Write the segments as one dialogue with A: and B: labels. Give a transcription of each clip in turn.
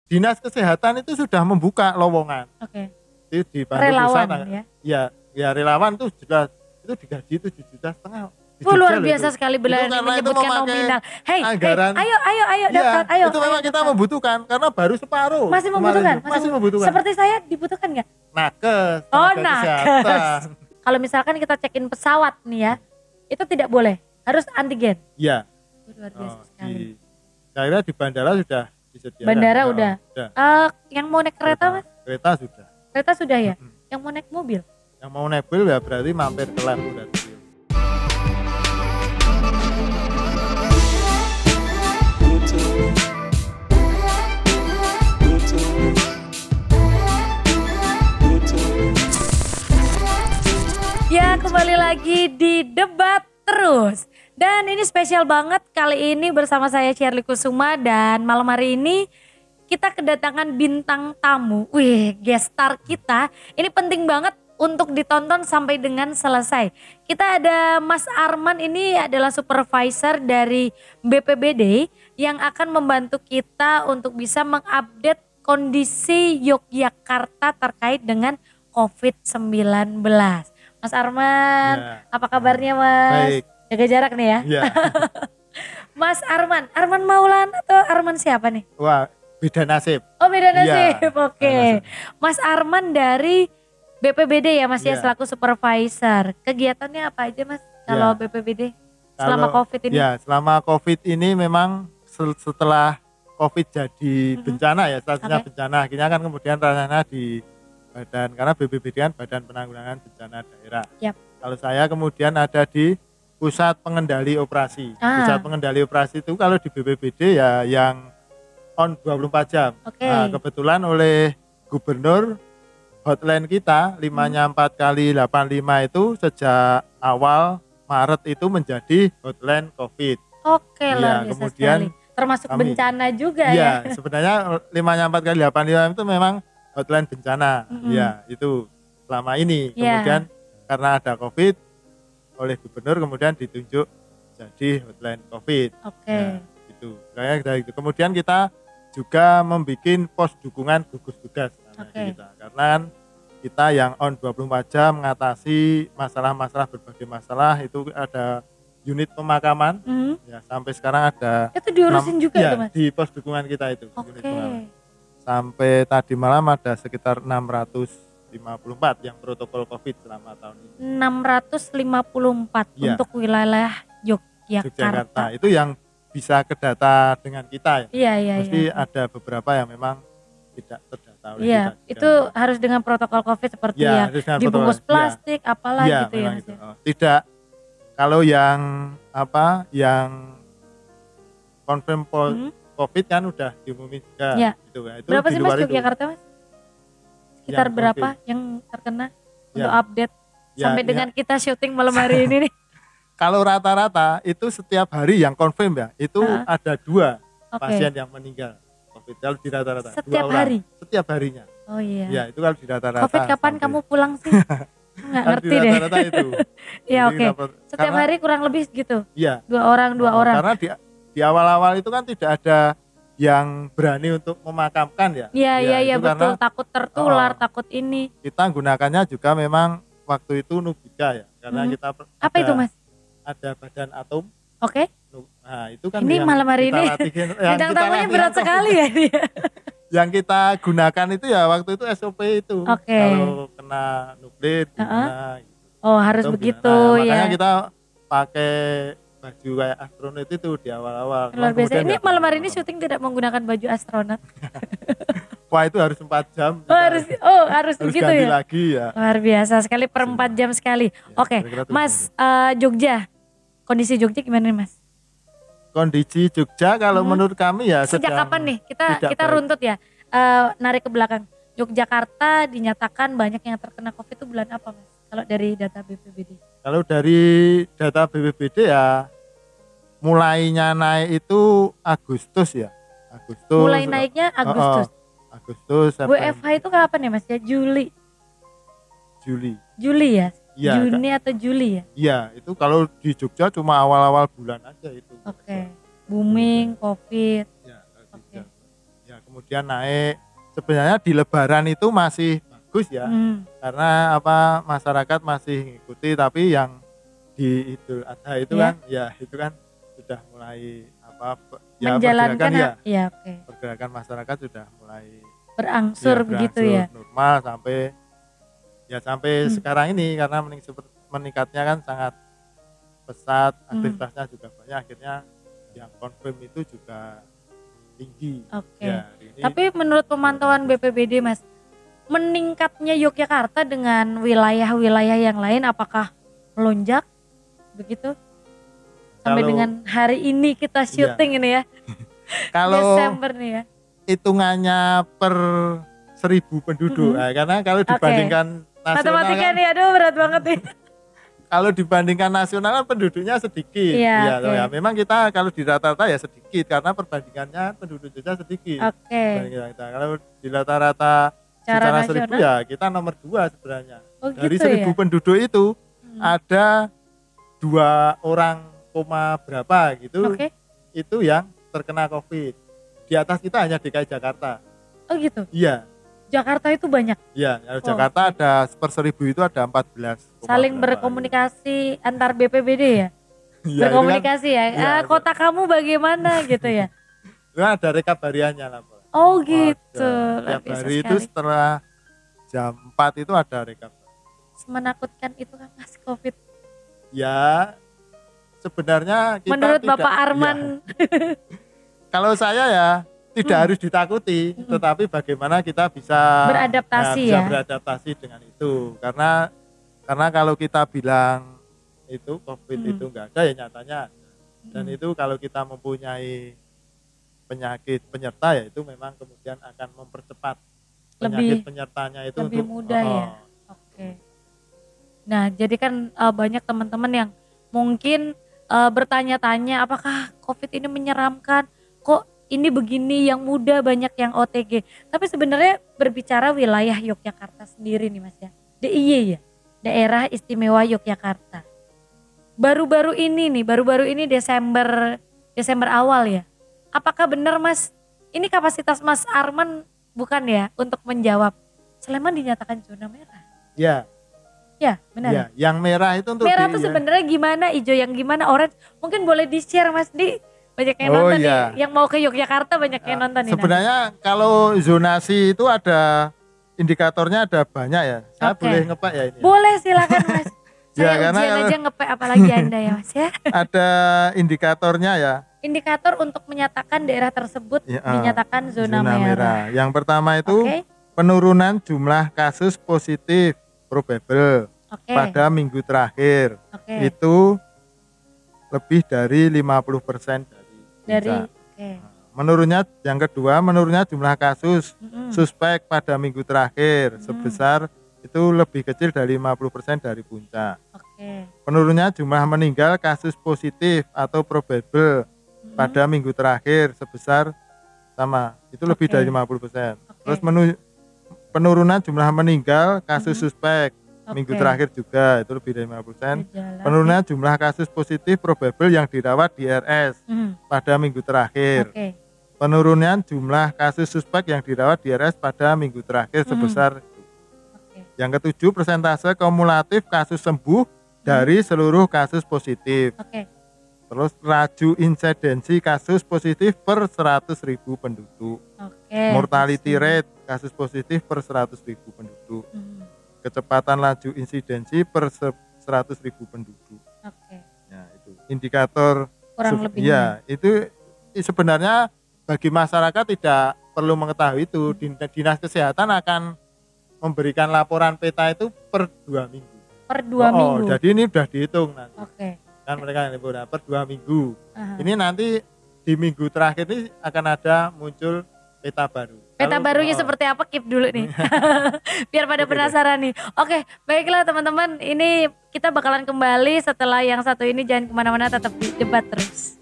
A: Dinas Kesehatan itu sudah membuka lowongan.
B: Oke.
A: Itu di Bantu
B: Relawan
A: Pusat.
B: ya.
A: Ya relawan itu juga itu digaji 7,5 juta.
B: Luar biasa sekali berani
A: karena itu
B: menyebutkan
A: memakai
B: nominal. Hey,
A: anggaran.
B: ayo
A: Iya,
B: daftar, ayo.
A: itu memang
B: ayo
A: kita
B: daftar.
A: membutuhkan karena baru separuh.
B: Masih
A: kemarin
B: membutuhkan,
A: itu. Masih membutuhkan.
B: Seperti saya dibutuhkan nggak?
A: Nakes,
B: Oh,
A: tenaga
B: nakes.
A: kesehatan.
B: Kalau misalkan kita check-in pesawat nih ya, itu tidak boleh, harus antigen.
A: Iya.
B: Luar biasa sekali.
A: Saya kira di bandara sudah disediakan.
B: Bandara
A: Ya,
B: udah. Yang mau naik kereta mas?
A: Kereta sudah.
B: Kereta sudah ya? Yang mau naik mobil?
A: Yang mau naik mobil ya berarti mampir ke lab udah.
B: Ya, kembali lagi di Debat Terus. Dan ini spesial banget kali ini bersama saya Shirley Kusuma, dan malam hari ini kita kedatangan bintang tamu. Wih, guest star kita. Ini penting banget untuk ditonton sampai dengan selesai. Kita ada Mas Arman, ini adalah supervisor dari BPBD yang akan membantu kita untuk bisa mengupdate kondisi Yogyakarta terkait dengan COVID-19. Mas Arman,
A: Ya.
B: apa kabarnya Mas?
A: Baik.
B: Jaga jarak nih ya.
A: Iya.
B: Mas Arman, Arman Maulana atau Arman siapa nih?
A: Wah, beda nasib.
B: Oh beda nasib,
A: Iya,
B: oke.
A: beda nasib.
B: Mas Arman dari BPBD ya Mas ya,
A: Iya.
B: selaku supervisor. Kegiatannya apa aja Mas kalau
A: Iya.
B: BPBD selama COVID ini?
A: Ya, selama COVID ini memang setelah COVID jadi bencana ya, statusnya
B: Oke.
A: bencana. Akhirnya kan kemudian ranahnya di badan, karena BPBD kan Badan Penanggulangan Bencana Daerah.
B: Yap.
A: Kalau saya kemudian ada di Pusat Pengendali Operasi. Pusat Pengendali Operasi itu kalau di BPBD ya yang on 24 jam.
B: Oke.
A: Nah, kebetulan oleh Gubernur hotline kita 5-nya 4x85 itu sejak awal Maret itu menjadi hotline COVID.
B: Oke,
A: Iya,
B: luar biasa
A: kemudian
B: sekali. Termasuk
A: kami-
B: bencana juga
A: Iya,
B: ya.
A: sebenarnya 5-nya 4x85 itu memang hotline bencana. Iya, itu selama ini.
B: Iya.
A: Kemudian karena ada COVID oleh Gubernur kemudian ditunjuk jadi hotline COVID.
B: Oke.
A: Ya, itu. Kayak dari itu. Kemudian kita juga membuat pos dukungan gugus tugas
B: Oke.
A: kita. Karena kan kita yang on 24 jam mengatasi masalah-masalah, berbagai masalah, itu ada unit pemakaman.
B: Mhm.
A: Ya, sampai sekarang ada
B: Itu diurusin juga
A: ya,
B: tuh Mas?
A: di pos dukungan kita itu. Unit
B: Oke.
A: pemakaman. Sampai tadi malam ada sekitar 654 yang protokol COVID selama tahun ini.
B: 654
A: Iya.
B: untuk wilayah
A: Yogyakarta
B: Yogyakarta.
A: itu yang bisa kedata dengan kita ya.
B: Iya.
A: Mesti ada beberapa yang memang tidak terdata oleh
B: Iya,
A: kita.
B: itu harus dengan protokol COVID seperti
A: Ya,
B: ya
A: harus dengan
B: dibungkus
A: protokol.
B: plastik, apalah
A: Iya,
B: gitu ya
A: memang
B: Mas
A: itu.
B: ya.
A: Oh, tidak, kalau yang yang confirm COVID kan udah diumumin juga.
B: Iya.
A: Gitu, ya. Itu
B: Berapa
A: di
B: sih Mas
A: luar itu.
B: Yogyakarta Mas? Sekitar
A: Yang
B: berapa
A: COVID.
B: yang terkena
A: Ya.
B: untuk update
A: Ya,
B: sampai
A: ya.
B: dengan kita syuting malam hari ini nih?
A: Kalau rata-rata itu setiap hari yang confirm ya, itu ada 2
B: Oke.
A: pasien yang meninggal COVID. Kalau di rata-rata
B: Setiap
A: 2 orang.
B: hari?
A: Setiap harinya.
B: Oh iya.
A: Ya, itu kalau di rata-rata.
B: COVID kapan
A: sampai-
B: kamu pulang sih? Nggak
A: Kalau
B: ngerti
A: di
B: deh.
A: rata-rata itu.
B: Ya
A: Jadi
B: oke. Setiap
A: karena-
B: hari kurang lebih segitu.
A: Iya.
B: 2 orang.
A: Karena di awal-awal itu kan tidak ada yang berani untuk memakamkan ya.
B: Iya
A: itu
B: betul.
A: karena
B: Takut tertular,
A: Oh.
B: takut ini.
A: kita gunakannya juga memang waktu itu Nubika ya. Karena kita
B: Apa itu Mas?
A: ada badan atom.
B: Oke.
A: Nah, itu kan
B: Ini
A: yang
B: malam hari
A: kita
B: ini
A: latihin,
B: bintang tamunya berat sekali ya dia.
A: Yang kita gunakan itu ya waktu itu SOP itu.
B: Oke.
A: Kalau kena nuklir gimana gitu.
B: Oh harus
A: Atau
B: begitu
A: gimana. Nah,
B: ya.
A: makanya kita pakai baju kayak astronot itu di awal-awal.
B: Luar biasa.
A: Kemudian
B: Ini
A: ya
B: malam hari ini
A: lama-lama.
B: syuting tidak menggunakan baju astronot.
A: Wah, itu harus 4 jam.
B: Oh harus harus
A: harus
B: begitu
A: ganti
B: ya.
A: lagi ya.
B: Luar biasa sekali per 4 jam sekali. Oke,
A: kira-kira tuh
B: Mas Jogja. Kondisi Jogja gimana nih Mas?
A: Kondisi Jogja kalau menurut kami ya
B: Sejak
A: sedang
B: kapan nih?
A: tidak
B: Kita
A: baik.
B: runtut ya. Narik ke belakang. Yogyakarta dinyatakan banyak yang terkena COVID itu bulan apa Mas? Kalau dari data BPBD.
A: Kalau dari data BPBD ya mulainya naik itu Agustus ya. Agustus.
B: Mulai naiknya Agustus.
A: Agustus, September,
B: WFH itu kapan ya Mas ya? Juli
A: Juli.
B: ya?
A: Iya,
B: Juni atau Juli ya?
A: Iya, itu kalau di Jogja cuma awal-awal bulan aja itu.
B: Oke. Booming COVID.
A: Ya, kalau di
B: Oke.
A: Jogja. Ya, kemudian naik. Sebenarnya di Lebaran itu masih bagus ya, karena apa, masyarakat masih ngikuti, tapi yang di Idul Adha itu kan ya itu kan sudah mulai apa ya,
B: menjalankan
A: pergerakan masyarakat sudah mulai
B: berangsur begitu ya,
A: normal sampai sekarang ini, karena meningkatnya kan sangat pesat, aktivitasnya juga banyak, akhirnya yang confirm itu juga tinggi. Ya,
B: tapi menurut pemantauan BPBD Mas, meningkatnya Yogyakarta dengan wilayah-wilayah yang lain apakah melonjak begitu? Sampai dengan hari ini kita syuting ini ya.
A: Kalau
B: Desember nih ya.
A: Hitungannya per 1.000 penduduk. Nah, karena kalau dibandingkan nasional,
B: matematika nih aduh berat banget nih.
A: Kalau dibandingkan nasional penduduknya sedikit. Ya, memang kita kalau di rata-rata ya sedikit karena perbandingannya penduduk Jogja sedikit. Kalau di rata-rata secara 1.000 ya kita nomor 2 sebenarnya. Dari 1.000 penduduk itu ada 2 orang berapa gitu, itu yang terkena COVID. Di atas kita hanya DKI Jakarta.
B: Oh gitu?
A: Iya.
B: Jakarta itu banyak?
A: Iya, Jakarta ada per 1.000 itu ada 14.
B: Saling berkomunikasi antar BPBD ya? Berkomunikasi kan, ya? Kota kamu bagaimana gitu ya?
A: Itu ada rekap hariannya lah.
B: Oh gitu.
A: Tiap hari itu setelah jam 4 itu ada rekap.
B: Menakutkan itu kan Mas COVID?
A: Ya, sebenarnya kita
B: menurut Bapak Arman
A: kalau saya ya tidak harus ditakuti, tetapi bagaimana kita bisa beradaptasi dengan itu, karena kalau kita bilang itu COVID itu enggak ada, ya nyatanya ada. Dan itu kalau kita mempunyai penyakit penyerta ya itu memang kemudian akan mempercepat penyakit penyertanya itu
B: lebih
A: untuk
B: mudah ya. Nah, jadi kan banyak teman-teman yang mungkin bertanya-tanya apakah COVID ini menyeramkan, kok ini begini, yang muda banyak yang OTG. Tapi sebenarnya berbicara wilayah Yogyakarta sendiri nih Mas ya, DIY ya, Daerah Istimewa Yogyakarta. Baru-baru ini Desember awal ya. Apakah benar Mas, ini kapasitas Mas Arman bukan ya untuk menjawab, Sleman dinyatakan zona merah? Ya, benar.
A: Ya, yang merah itu untuk
B: merah itu sebenarnya gimana, hijau yang gimana, orange? Mungkin boleh di-share Mas Di. Banyak yang nonton nih, yang mau ke Yogyakarta banyak yang nonton nih.
A: Sebenarnya kalau zonasi itu ada indikatornya, ada banyak ya. Saya boleh ngepek ya ini?
B: Boleh, silakan Mas. Saya ujian aja ngepek, apalagi Anda ya Mas ya.
A: Ada indikatornya ya.
B: Indikator untuk menyatakan daerah tersebut dinyatakan zona merah.
A: Yang pertama itu penurunan jumlah kasus positif probable pada minggu terakhir. Itu lebih dari 50% dari menurunnya. Yang kedua, menurunnya jumlah kasus suspek pada minggu terakhir sebesar itu lebih kecil dari 50% dari puncak. Penurunnya jumlah meninggal kasus positif atau probable pada minggu terakhir sebesar sama, itu lebih dari 50%. Terus penurunan jumlah meninggal kasus suspek minggu terakhir juga itu lebih dari 50%. Penurunan jumlah kasus positif probable yang dirawat di RS pada minggu terakhir. Penurunan jumlah kasus suspek yang dirawat di RS pada minggu terakhir sebesar itu. Yang ketujuh, persentase kumulatif kasus sembuh dari seluruh kasus positif. Terus laju insidensi kasus positif per 100.000 penduduk. Mortality rate kasus positif per 100.000 penduduk. Kecepatan laju insidensi per 100.000 penduduk. Ya, itu indikator
B: kurang lebih.
A: Ya, itu sebenarnya bagi masyarakat tidak perlu mengetahui itu. Dinas Kesehatan akan memberikan laporan peta itu per 2 minggu.
B: Per 2 minggu.
A: Jadi ini sudah dihitung nanti. Kan mereka liburan per 2 minggu. Ini nanti di minggu terakhir ini akan ada muncul peta baru.
B: Peta barunya seperti apa, keep dulu nih. Biar pada penasaran nih. Oke, baiklah teman-teman, ini kita bakalan kembali setelah yang satu ini. Jangan kemana-mana, tetap di Debat Terus.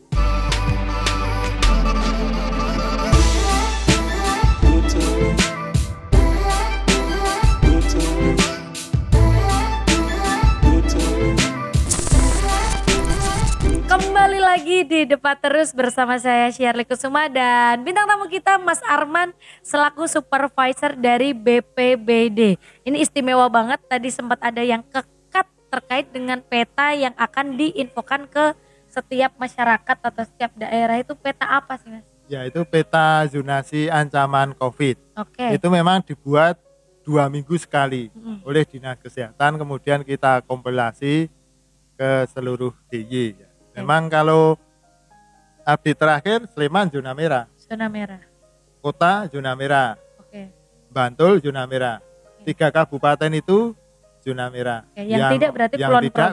B: Kembali lagi di Debat Terus bersama saya Shirley Kusuma dan bintang tamu kita Mas Arman selaku supervisor dari BPBD. Ini istimewa banget, tadi sempat ada yang kekat terkait dengan peta yang akan diinfokan ke setiap masyarakat atau setiap daerah. Itu peta apa sih Mas?
A: Ya, itu peta zonasi ancaman COVID.
B: Oke.
A: Itu memang dibuat 2 minggu sekali oleh Dinas Kesehatan, kemudian kita kompilasi ke seluruh DIY. Memang kalau update terakhir Sleman zona merah.
B: Zona merah.
A: Kota zona merah.
B: Oke.
A: Bantul zona merah. 3 kabupaten itu zona merah.
B: Oke. Yang tidak berarti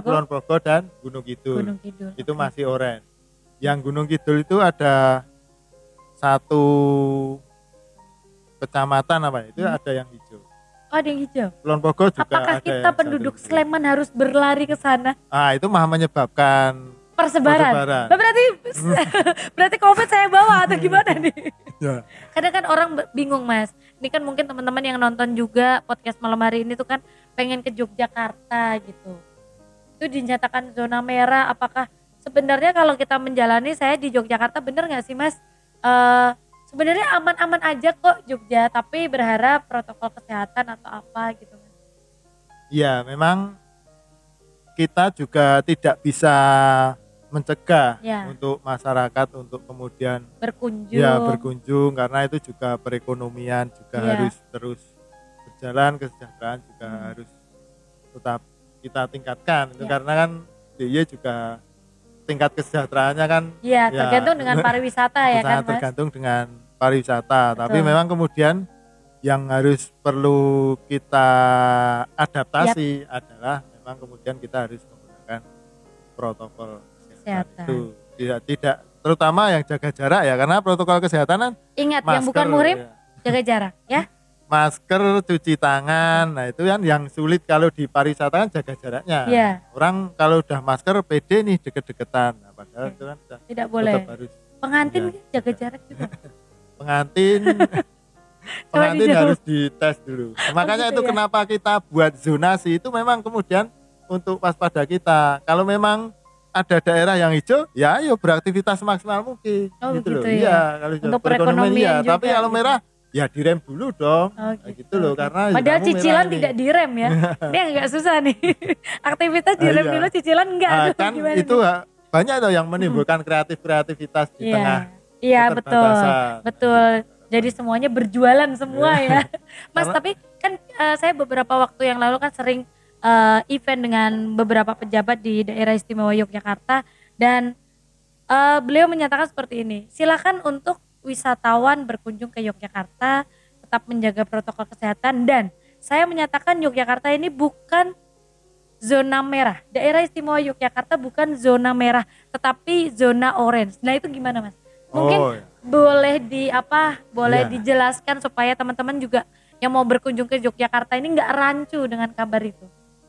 A: Kulon Progo dan Gunung Kidul.
B: Gunung Kidul.
A: Itu masih oranye. Yang Gunung Kidul itu ada 1 kecamatan apa itu ada yang hijau.
B: Oh, ada yang hijau.
A: Kulon Progo juga
B: apakah
A: ada.
B: Kita penduduk Sleman harus berlari ke sana?
A: Itu mah menyebabkan
B: persebaran. Berarti COVID saya bawa atau gimana nih?
A: Ya.
B: Kadang kan orang bingung Mas. Ini kan mungkin teman-teman yang nonton juga podcast malam hari ini tuh kan pengen ke Yogyakarta gitu. Itu dinyatakan zona merah. Apakah sebenarnya kalau kita menjalani, saya di Yogyakarta bener nggak sih Mas? Sebenarnya aman-aman aja kok Jogja, tapi berharap protokol kesehatan atau apa gitu Mas.
A: Iya, memang kita juga tidak bisa mencegah untuk masyarakat untuk kemudian berkunjung karena itu juga perekonomian juga harus terus berjalan, kesejahteraan juga harus tetap kita tingkatkan itu karena kan DIY juga tingkat kesejahteraannya kan
B: tergantung dengan pariwisata ya kan Mas,
A: tergantung dengan pariwisata. Tapi memang kemudian yang harus perlu kita adaptasi adalah memang kemudian kita harus menggunakan protokol kesehatan. Itu tidak terutama yang jaga jarak ya, karena protokol kesehatan kan
B: ingat masker, yang bukan muhrim jaga jarak ya.
A: Masker, cuci tangan, nah itu kan yang sulit kalau di pariwisata kan jaga jaraknya. Orang kalau udah masker pede nih deket-deketan, nah, padahal itu kan
B: tidak boleh.
A: Harus,
B: pengantin jaga jarak juga.
A: pengantin harus dites dulu. Makanya itu kenapa kita buat zonasi itu memang kemudian untuk waspada kita. Kalau memang ada daerah yang hijau, ya ayo beraktivitas maksimal mungkin.
B: Gitu loh.
A: Iya, kalau
B: untuk perekonomian juga.
A: Tapi kalau merah ya direm dulu dong. Gitu loh, karena
B: padahal cicilan tidak direm ya. Ini agak susah nih. Aktivitas direm dulu, cicilan enggak.
A: Kan itu banyak tuh yang menimbulkan kreativitas di tengah.
B: Iya, betul. Jadi semuanya berjualan semua ya. Mas, tapi kan saya beberapa waktu yang lalu kan sering event dengan beberapa pejabat di daerah istimewa Yogyakarta dan beliau menyatakan seperti ini, silakan untuk wisatawan berkunjung ke Yogyakarta tetap menjaga protokol kesehatan, dan saya menyatakan Yogyakarta ini bukan zona merah, daerah istimewa Yogyakarta bukan zona merah tetapi zona orange. Nah itu gimana Mas? Mungkin boleh dijelaskan supaya teman-teman juga yang mau berkunjung ke Yogyakarta ini nggak rancu dengan kabar itu.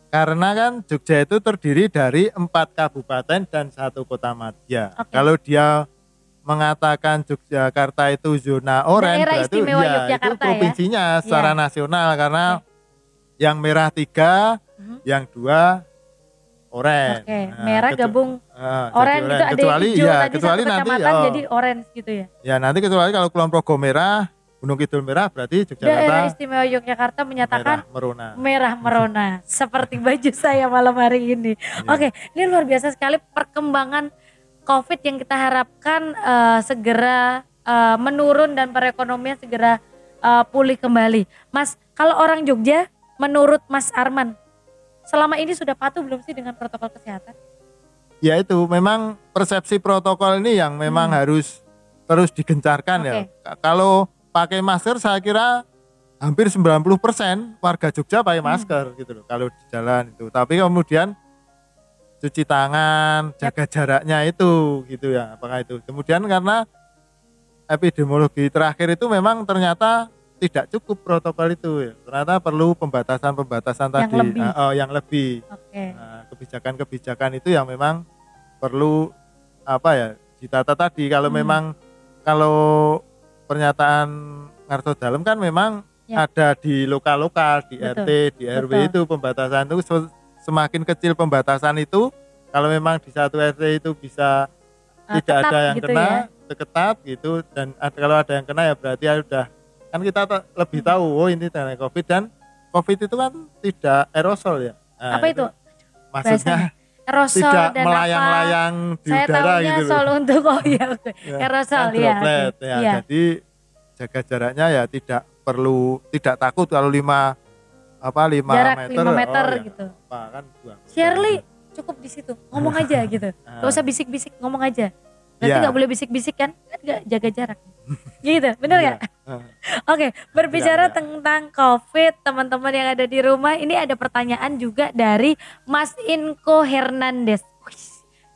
A: Karena kan Jogja itu terdiri dari 4 kabupaten dan 1 kota madya. Kalau dia mengatakan Yogyakarta itu zona oranye, berarti itu provinsinya secara nasional, karena yang merah 3, yang 2 oranye.
B: Merah gabung oranye itu ada hijau tadi kecuali satu kecamatan nanti, jadi orange gitu ya.
A: Ya nanti kecuali kalau Kulon Progo merah, Gunung Kidul merah, berarti Yogyakarta
B: daerah istimewa Yogyakarta menyatakan merah merona seperti baju saya malam hari ini. Oke, ini luar biasa sekali perkembangan COVID yang kita harapkan segera menurun dan perekonomian segera pulih kembali. Mas, kalau orang Jogja menurut Mas Arman selama ini sudah patuh belum sih dengan protokol kesehatan?
A: Ya itu memang persepsi protokol ini yang memang harus terus digencarkan ya. Kalau pakai masker saya kira hampir 90% warga Jogja pakai masker gitu loh kalau di jalan itu. Tapi kemudian cuci tangan, jaga jaraknya itu gitu ya. Apakah itu? Kemudian karena epidemiologi terakhir itu memang ternyata tidak cukup protokol itu ya. Ternyata perlu pembatasan tadi yang lebih. Nah, kebijakan-kebijakan itu yang memang perlu ditata tadi. Kalau memang pernyataan Ngarto Dalem kan memang ada di lokal-lokal, di RT, di RW itu pembatasan itu semakin kecil pembatasan itu, kalau memang di satu RT itu bisa tidak ada yang
B: gitu
A: kena,
B: ya?
A: ketat gitu, dan kalau ada yang kena ya berarti ya udah, kan kita lebih tahu oh ini tanda COVID, dan COVID itu kan tidak aerosol ya. Nah,
B: Apa itu?
A: Maksudnya
B: aerosol
A: tidak
B: dan
A: melayang-layang di
B: saya
A: udara gitu loh.
B: Sol untuk aerosol
A: kan
B: ya.
A: Droplet, ya.
B: Ya.
A: Jadi jaga jaraknya ya tidak takut kalau 5
B: jarak
A: meter,
B: 5 meter
A: ya,
B: gitu.
A: kan 2
B: Shirley cukup di situ, ngomong aja gitu. Gak usah bisik-bisik, ngomong aja. Berarti gak boleh bisik-bisik kan gak jaga jarak. Gitu, bener gak? Oke, berbicara tentang COVID, teman-teman yang ada di rumah, ini ada pertanyaan juga dari Mas Inko Hernandez. Wih,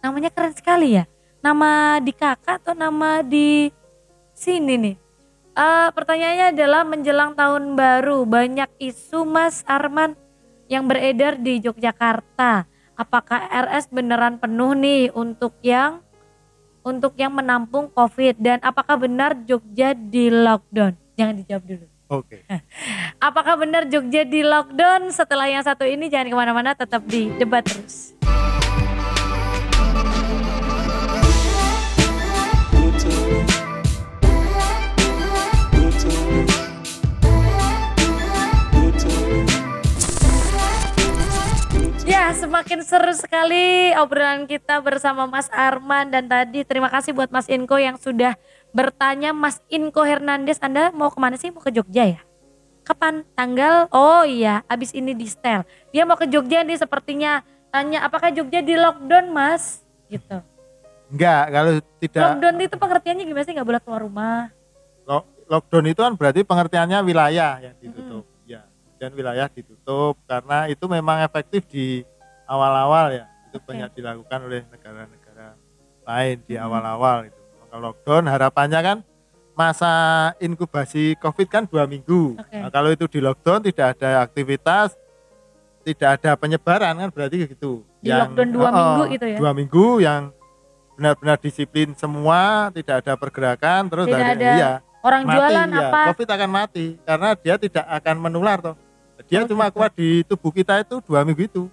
B: namanya keren sekali ya. Nama di kakak atau nama di sini nih? Pertanyaannya adalah menjelang tahun baru banyak isu Mas Arman yang beredar di Yogyakarta. Apakah RS beneran penuh nih untuk yang menampung COVID, dan apakah benar Jogja di lockdown? Jangan dijawab dulu.
A: Oke.
B: Apakah benar Jogja di lockdown? Setelah yang satu ini jangan kemana-mana, tetap di Debat Terus. Ya, semakin seru sekali obrolan kita bersama Mas Arman, dan tadi terima kasih buat Mas Inko yang sudah bertanya. Mas Inko Hernandez, Anda mau kemana sih? Mau ke Jogja ya? Kapan? Tanggal? Oh iya, abis ini di setel. Dia mau ke Jogja nih sepertinya, tanya apakah Jogja di lockdown Mas? Gitu.
A: Enggak, kalau tidak.
B: Lockdown itu pengertiannya gimana sih? Gak boleh keluar rumah.
A: Lockdown itu kan berarti pengertiannya wilayah yang ditutup. Dan wilayah ditutup karena itu memang efektif di awal-awal ya, itu banyak dilakukan oleh negara-negara lain di awal-awal itu. Kalau lockdown harapannya kan masa inkubasi COVID kan 2 minggu. Nah, kalau itu di lockdown tidak ada aktivitas, tidak ada penyebaran kan berarti gitu.
B: Di lockdown 2 minggu gitu ya?
A: 2 minggu yang benar-benar disiplin semua, tidak ada pergerakan, terus
B: tidak ada orang
A: mati,
B: jualan
A: ya,
B: apa?
A: COVID akan mati karena dia tidak akan menular toh. Dia cuma kuat di tubuh kita itu 2 minggu itu.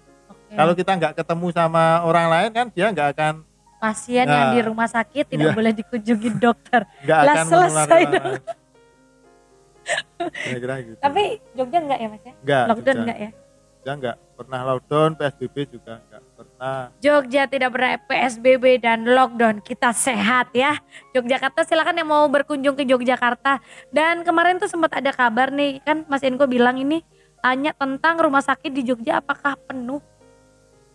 A: Kalau kita nggak ketemu sama orang lain kan dia nggak akan.
B: Pasien yang di rumah sakit tidak boleh dikunjungi dokter.
A: Nggak akan
B: selesai dong.
A: Kira-kira gitu.
B: Tapi Jogja enggak ya Mas ya?
A: Enggak.
B: Lockdown enggak ya?
A: Jogja enggak pernah lockdown, PSBB juga enggak pernah.
B: Jogja tidak pernah PSBB dan lockdown, kita sehat ya. Yogyakarta silakan yang mau berkunjung ke Yogyakarta. Dan kemarin tuh sempat ada kabar nih, kan Mas Inko bilang ini tanya tentang rumah sakit di Jogja apakah penuh?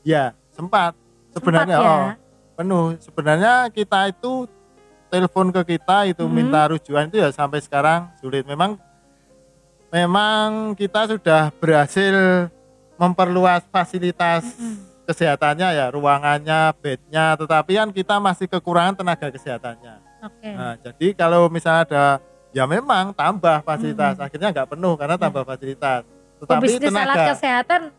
A: Ya, sempat. Sebenarnya ya? Penuh. Sebenarnya kita itu telepon ke kita itu minta rujukan itu ya sampai sekarang sulit. Memang kita sudah berhasil memperluas fasilitas kesehatannya ya, ruangannya, bednya, tetapi kan kita masih kekurangan tenaga kesehatannya. Nah, jadi kalau misalnya ada, ya memang tambah fasilitas, akhirnya nggak penuh karena tambah fasilitas. Tetapi
B: bisnis alat kesehatan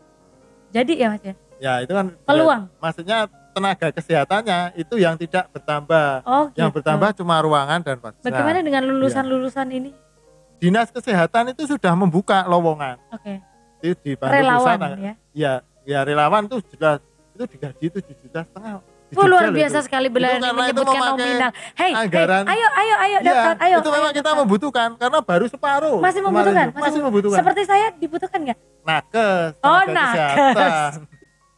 B: jadi ya Mas ya?
A: Ya itu kan
B: peluang.
A: Maksudnya tenaga kesehatannya itu yang tidak bertambah. Yang bertambah cuma ruangan dan fasilitas.
B: Bagaimana dengan lulusan-lulusan ini?
A: Dinas Kesehatan itu sudah membuka lowongan. Itu dibantu
B: relawan
A: pusat, ya relawan tuh sudah itu digaji 7,5 juta.
B: Luar biasa itu. Sekali berani menyebutkan nominal. Hey, ayo daftar, ayo.
A: Itu memang kita membutuhkan karena baru separuh.
B: Masih membutuhkan.
A: Masih membutuhkan.
B: Seperti saya dibutuhkan nggak?
A: Nakes.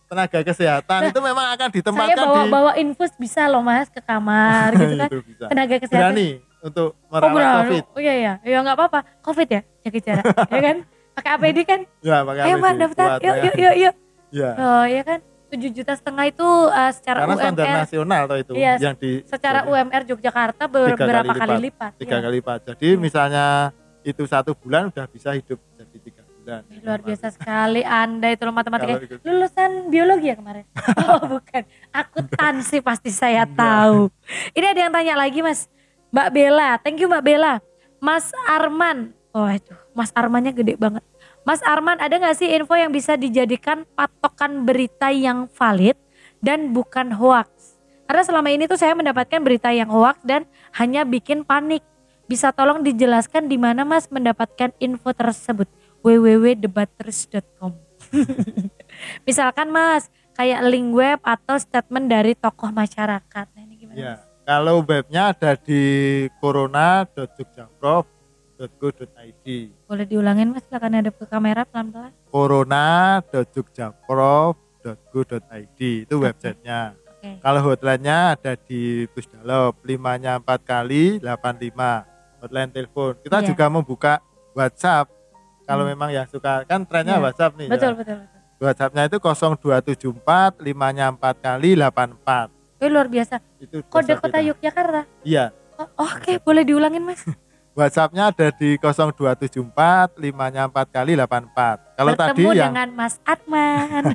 A: Tenaga kesehatan itu memang akan ditempatkan.
B: Saya bawa infus bisa loh Mas ke kamar gitu kan. Tenaga kesehatan.
A: Berani untuk merawat COVID.
B: Oh iya ya nggak apa-apa. COVID ya jaga jarak, ya kan? Pakai APD kan?
A: Ya pakai APD.
B: Ayo Pak daftar. Yuk.
A: Ya.
B: Oh iya kan? 7,5 juta itu secara
A: karena
B: UMR.
A: Karena standar nasional toh itu.
B: Iya,
A: yang
B: secara UMR Yogyakarta beberapa kali lipat.
A: 3 kali lipat. Jadi misalnya itu 1 bulan udah bisa hidup jadi 3 bulan.
B: Luar biasa sekali Anda itu matematika. Lulusan biologi ya kemarin? Oh bukan, akuntansi pasti saya tahu. Ini ada yang tanya lagi Mas. Mbak Bella, thank you Mbak Bella. Mas Arman, oh itu Mas Armannya gede banget. Mas Arman, ada gak sih info yang bisa dijadikan patokan berita yang valid dan bukan hoax? Karena selama ini tuh saya mendapatkan berita yang hoax dan hanya bikin panik. Bisa tolong dijelaskan di mana Mas mendapatkan info tersebut? www.debatterus.com. Misalkan Mas, kayak link web atau statement dari tokoh masyarakat. Nah ini gimana Mas?
A: Kalau webnya ada di corona.jogjaprof.go.id.
B: Boleh diulangin Mas, silakan hadap ke kamera pelan-pelan.
A: corona.jogjaprof.go.id itu websitenya.
B: Okay.
A: Kalau hotline-nya ada di Pusdalop 5-nya 4 kali 85 hotline telepon. Kita juga membuka WhatsApp. Kalau memang yang suka kan trennya WhatsApp nih.
B: Betul.
A: WhatsApp-nya itu 0274 5-nya 4 kali 84.
B: Luar biasa. Itu kode kota Yogyakarta.
A: Iya.
B: Oke, boleh diulangin Mas.
A: WhatsApp-nya ada di 0274 5-nya 4 kali 84. Kalau
B: bertemu
A: tadi yang
B: dengan Mas Atman.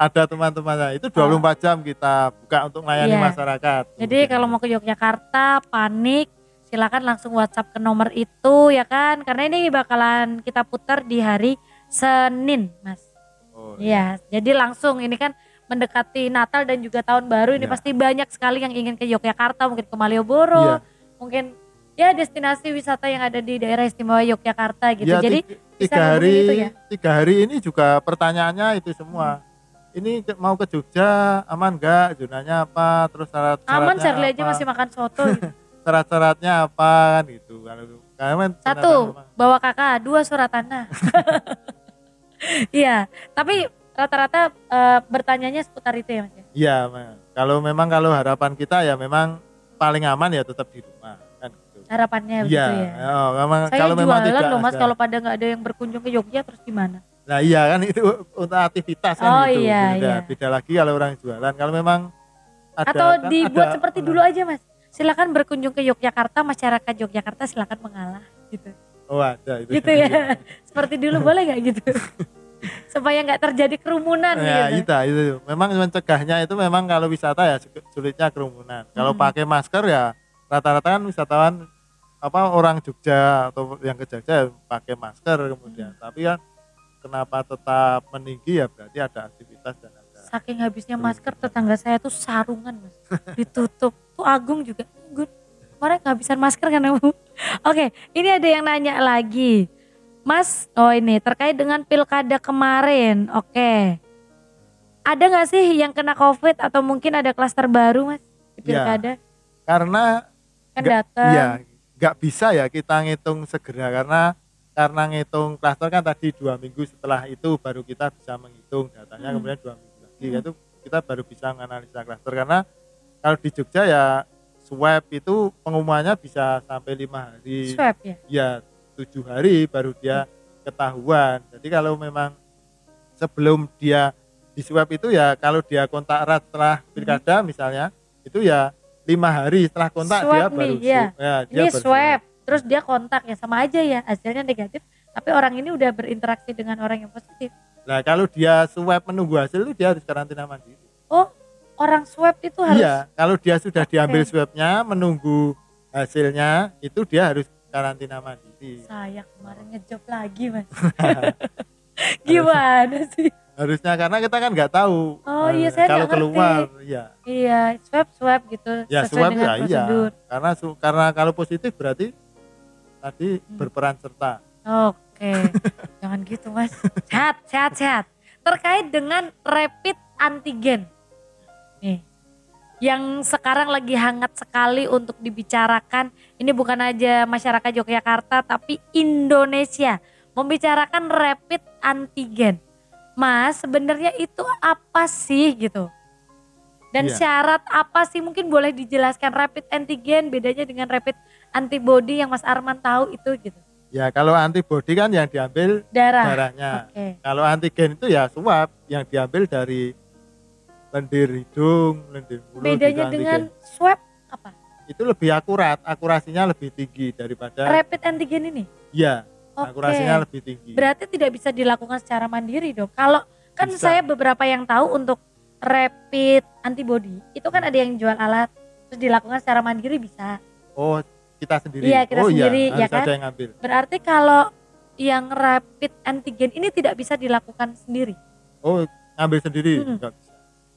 A: ada teman-temannya itu 24 jam kita buka untuk melayani masyarakat.
B: Jadi kalau mau ke Yogyakarta panik, silakan langsung WhatsApp ke nomor itu ya kan, karena ini bakalan kita putar di hari Senin Mas. Iya, jadi langsung ini kan mendekati Natal dan juga tahun baru ini pasti banyak sekali yang ingin ke Yogyakarta, mungkin ke Malioboro, mungkin ya destinasi wisata yang ada di daerah istimewa Yogyakarta gitu. Jadi
A: tiga hari ini juga pertanyaannya itu semua. Ini mau ke Jogja aman enggak, zonanya apa, terus syarat-syaratnya
B: aman, Charlie aja masih makan soto gitu.
A: Syarat-syaratnya apa kan gitu. Kalau
B: 1 bawa kakak, 2 surat tanah. Iya, tapi rata-rata bertanyanya seputar itu ya Mas ya?
A: Iya, kalau harapan kita ya memang paling aman ya tetap di rumah kan gitu.
B: Harapannya begitu ya.
A: Memang
B: saya
A: kalau memang
B: jualan loh Mas, kalau pada nggak ada yang berkunjung ke Jogja terus gimana?
A: Nah iya kan itu untuk aktivitas kan gitu.
B: Iya.
A: Beda lagi kalau orang jualan. Kalau memang ada,
B: atau
A: kan
B: dibuat seperti dulu aja Mas. Silakan berkunjung ke Yogyakarta, masyarakat Yogyakarta silakan mengalah gitu.
A: Oh ada itu.
B: Gitu ya. Seperti dulu boleh nggak gitu? Supaya nggak terjadi kerumunan
A: ya,
B: gitu.
A: Itu memang mencegahnya itu memang kalau wisata ya sulitnya kerumunan. Kalau pakai masker ya rata-rata kan wisatawan orang Jogja atau yang ke Jogja pakai masker kemudian. Tapi kan kenapa tetap meninggi ya berarti ada aktivitas dan ada.
B: Saking habisnya masker tetangga saya tuh sarungan Mas. Ditutup. Tuh Agung juga. Kemarin kehabisan masker kan Bu? Oke, ini ada yang nanya lagi. Mas, ini terkait dengan pilkada kemarin, oke. Ada nggak sih yang kena COVID atau mungkin ada klaster baru Mas di pilkada?
A: Karena
B: kan datang.
A: Iya, nggak bisa ya kita ngitung segera karena ngitung klaster kan tadi 2 minggu setelah itu baru kita bisa menghitung datanya, kemudian 2 minggu lagi itu kita baru bisa menganalisa klaster. Karena kalau di Jogja ya swab itu pengumumannya bisa sampai 5 hari.
B: Swab ya?
A: Ya 7 hari baru dia ketahuan. Jadi kalau memang sebelum dia di swab itu ya kalau dia kontak erat setelah pilkada misalnya itu ya 5 hari setelah kontak swab dia baru
B: dia swab terus dia kontak ya sama aja ya hasilnya negatif tapi orang ini udah berinteraksi dengan orang yang positif.
A: Nah kalau dia swab menunggu hasil itu dia harus karantina mandiri.
B: Oh orang swab itu harus?
A: Iya kalau dia sudah diambil swabnya menunggu hasilnya itu dia harus karantina mandiri.
B: Saya kemarin ngejob lagi Mas. Gimana sih?
A: Harusnya karena kita kan nggak tahu.
B: Oh iya saya
A: kalau
B: ngerti.
A: Keluar ya.
B: Iya swab gitu.
A: Ya
B: sesuai
A: swab
B: dengan
A: ya
B: prosedur.
A: Iya. Karena kalau positif berarti tadi berperan serta.
B: Oke. Jangan gitu Mas. Sehat. Terkait dengan rapid antigen. Nih. Yang sekarang lagi hangat sekali untuk dibicarakan. Ini bukan aja masyarakat Yogyakarta tapi Indonesia membicarakan rapid antigen. Mas, sebenarnya itu apa sih gitu? Dan syarat apa sih mungkin boleh dijelaskan rapid antigen bedanya dengan rapid antibody yang Mas Arman tahu itu gitu?
A: Ya kalau antibody kan yang diambil darahnya. Kalau antigen itu ya swab yang diambil dari lendir hidung, lendir mulut.
B: Bedanya dengan swab apa?
A: Itu lebih akurat, akurasinya lebih tinggi daripada
B: rapid antigen ini?
A: Iya. Akurasinya lebih tinggi.
B: Berarti tidak bisa dilakukan secara mandiri dong. Kalau kan bisa. Saya beberapa yang tahu untuk rapid antibody itu kan ada yang jual alat terus dilakukan secara mandiri bisa.
A: Oh kita sendiri.
B: Iya kita sendiri ya kan.
A: Ada yang ngambil.
B: Berarti kalau yang rapid antigen ini tidak bisa dilakukan sendiri.
A: Oh ngambil sendiri enggak bisa.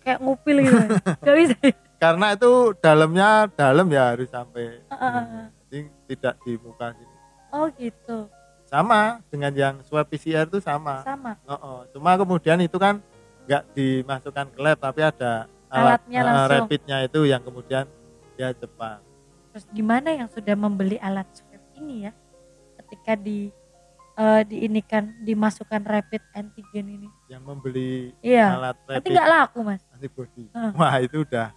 B: Kayak ngupil gitu. Enggak bisa.
A: Karena itu dalam ya harus sampai. Jadi tidak di muka sini.
B: Oh gitu.
A: Sama dengan yang swab PCR itu sama. Cuma kemudian itu kan nggak dimasukkan ke lab tapi ada
B: alatnya langsung.
A: rapidnya itu yang kemudian Ya cepat.
B: Terus gimana yang sudah membeli alat swab ini ya, ketika dimasukkan rapid antigen ini?
A: Yang membeli
B: iya.
A: alat rapid.
B: Nanti nggak laku mas.
A: Antibody. Wah itu udah.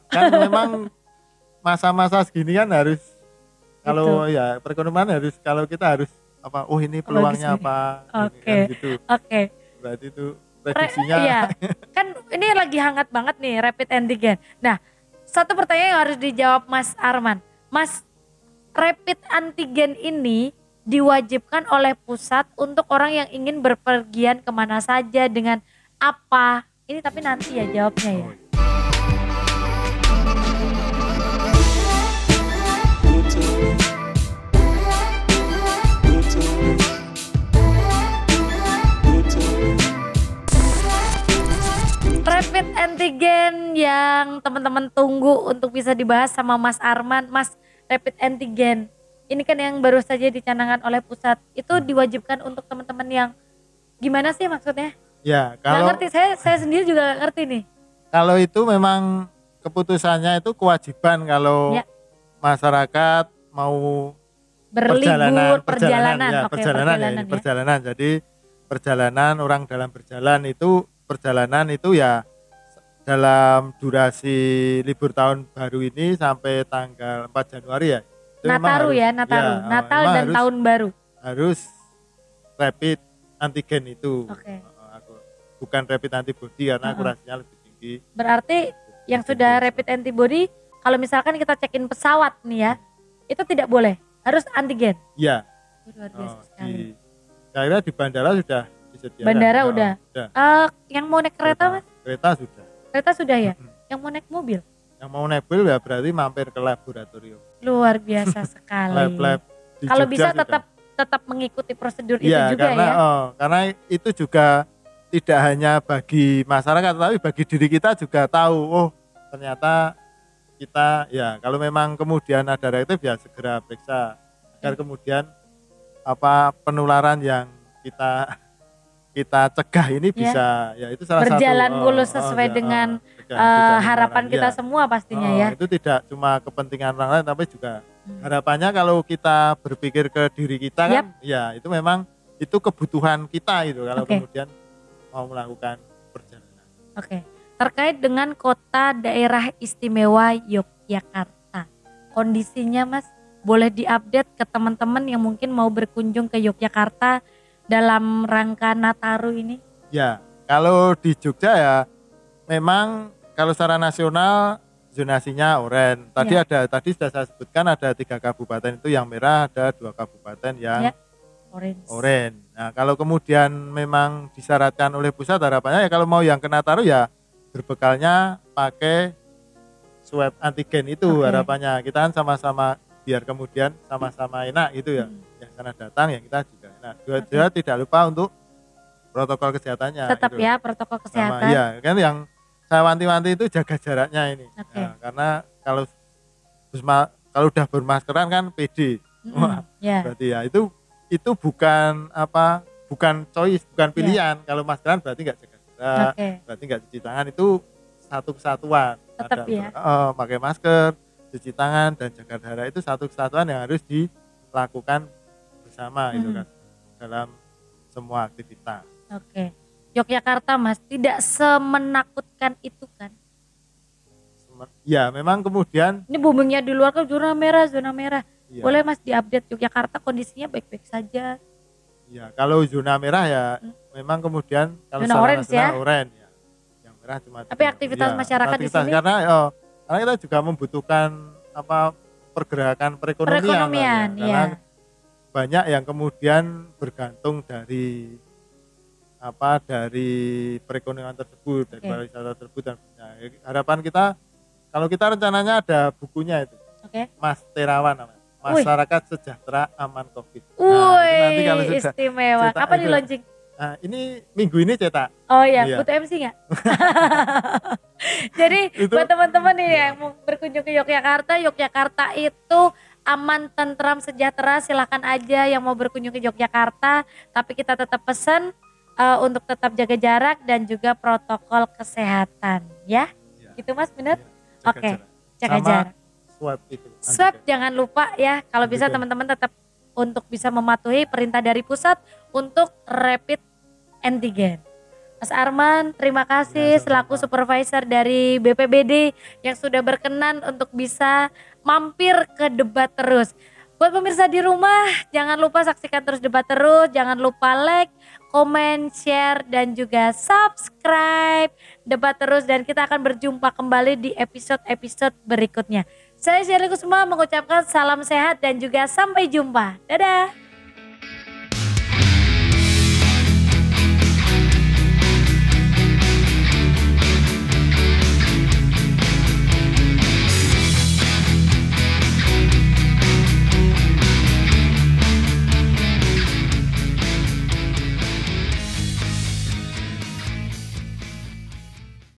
A: Kan memang masa-masa segini kan harus kalau ya perekonomian harus kalau kita harus apa? Oh ini peluangnya apa?
B: Oke.
A: Gitu.
B: Oke.
A: Berarti itu prediksinya.
B: Iya. Kan ini lagi hangat banget nih rapid antigen. Nah, satu pertanyaan yang harus dijawab Mas Arman. Mas, rapid antigen ini diwajibkan oleh pusat untuk orang yang ingin berpergian kemana saja dengan apa? Ini tapi nanti ya jawabnya ya. Rapid antigen yang teman-teman tunggu untuk bisa dibahas sama Mas Arman. Mas, rapid antigen ini kan yang baru saja dicanangkan oleh pusat, itu diwajibkan untuk teman-teman yang gimana sih maksudnya?
A: Ya, kalau
B: nggak ngerti, saya sendiri juga nggak ngerti nih.
A: Kalau itu memang keputusannya itu kewajiban kalau masyarakat mau
B: berlibur,
A: perjalanan. Jadi perjalanan orang dalam perjalanan itu ya dalam durasi libur tahun baru ini sampai tanggal 4 Januari ya.
B: Nataru ya, Natal dan
A: harus,
B: tahun baru.
A: Harus rapid antigen itu. Bukan rapid antibody karena akurasinya lebih tinggi.
B: Berarti yang sudah rapid antibody kalau misalkan kita check-in pesawat nih ya, itu tidak boleh, harus antigen.
A: Iya.
B: Luar biasa sekali.
A: Kira di bandara sudah disediakan.
B: Bandara udah. Yang mau naik kereta mas? Kereta sudah ya. Yang mau naik mobil?
A: Yang mau naik mobil ya berarti mampir ke laboratorium.
B: Luar biasa sekali.
A: Lab
B: kalau bisa tetap mengikuti prosedur itu juga ya.
A: Karena itu juga tidak hanya bagi masyarakat tapi bagi diri kita juga tahu. Oh ternyata kita ya kalau memang kemudian ada reaktif ya segera periksa agar kemudian apa penularan yang kita cegah ini bisa ya itu salah
B: berjalan
A: satu
B: mulus sesuai dengan harapan kita semua pastinya ya.
A: Itu tidak cuma kepentingan orang lain tapi juga harapannya kalau kita berpikir ke diri kita kan ya itu memang itu kebutuhan kita itu kalau kemudian mau melakukan perjalanan.
B: Terkait dengan kota daerah istimewa Yogyakarta, kondisinya mas boleh diupdate ke teman-teman yang mungkin mau berkunjung ke Yogyakarta dalam rangka Nataru ini?
A: Ya, kalau di Jogja ya memang kalau secara nasional zonasinya oranye. Tadi sudah saya sebutkan ada 3 kabupaten itu yang merah, ada 2 kabupaten yang orange. Nah, kalau kemudian memang disyaratkan oleh pusat harapannya ya kalau mau yang ke Nataru ya berbekalnya pakai swab antigen itu harapannya. Kita kan sama-sama biar kemudian sama-sama enak gitu ya. Yang sana datang ya kita juga enak. Juga tidak lupa untuk protokol kesehatannya.
B: Tetap gitu. Ya protokol kesehatan.
A: Iya kan yang saya wanti-wanti itu jaga jaraknya ini. Nah, karena kalau udah bermaskeran kan PD. Berarti ya itu bukan choice, bukan pilihan. Kalau maskeran berarti nggak jaga jarak, berarti nggak cuci tangan, itu satu kesatuan.
B: Tetap ya.
A: Pakai masker, cuci tangan dan jaga jarak itu satu kesatuan yang harus dilakukan bersama itu kan dalam semua aktivitas.
B: Yogyakarta mas tidak semenakutkan itu kan?
A: Ya memang kemudian
B: ini boomingnya di luar kan zona merah. Ya. Boleh mas diupdate Yogyakarta kondisinya baik-baik saja?
A: Ya kalau zona merah ya memang kemudian kalau
B: zona orange ya?
A: Orange ya. Yang merah cuma.
B: Tapi aktivitas masyarakat di sini?
A: Karena kita juga membutuhkan pergerakan perekonomian. Karena banyak yang kemudian bergantung dari perekonomian tersebut, dari pariwisata tersebut dan harapan kita kalau kita rencananya ada bukunya itu. Mas Terawan namanya. Masyarakat sejahtera aman Covid.
B: Nanti kalau sudah istimewa. Kapan di launching?
A: Nah, ini minggu ini cetak.
B: Oh iya. Butuh MC nggak? Jadi buat teman-teman nih yang mau berkunjung ke Yogyakarta itu aman, tentram, sejahtera. Silakan aja yang mau berkunjung ke Yogyakarta. Tapi kita tetap pesan untuk tetap jaga jarak dan juga protokol kesehatan, ya. Gitu mas, benar? Jaga jarak.
A: Swab itu.
B: Swab jangan lupa ya, kalau bisa teman-teman tetap untuk bisa mematuhi perintah dari pusat untuk rapid antigen. Mas Arman, terima kasih selaku supervisor dari BPBD yang sudah berkenan untuk bisa mampir ke Debat Terus. Buat pemirsa di rumah, jangan lupa saksikan terus Debat Terus, jangan lupa like, komen, share, dan juga subscribe Debat Terus, dan kita akan berjumpa kembali di episode-episode berikutnya. Saya Shirley Kusuma mengucapkan salam sehat dan juga sampai jumpa. Dadah.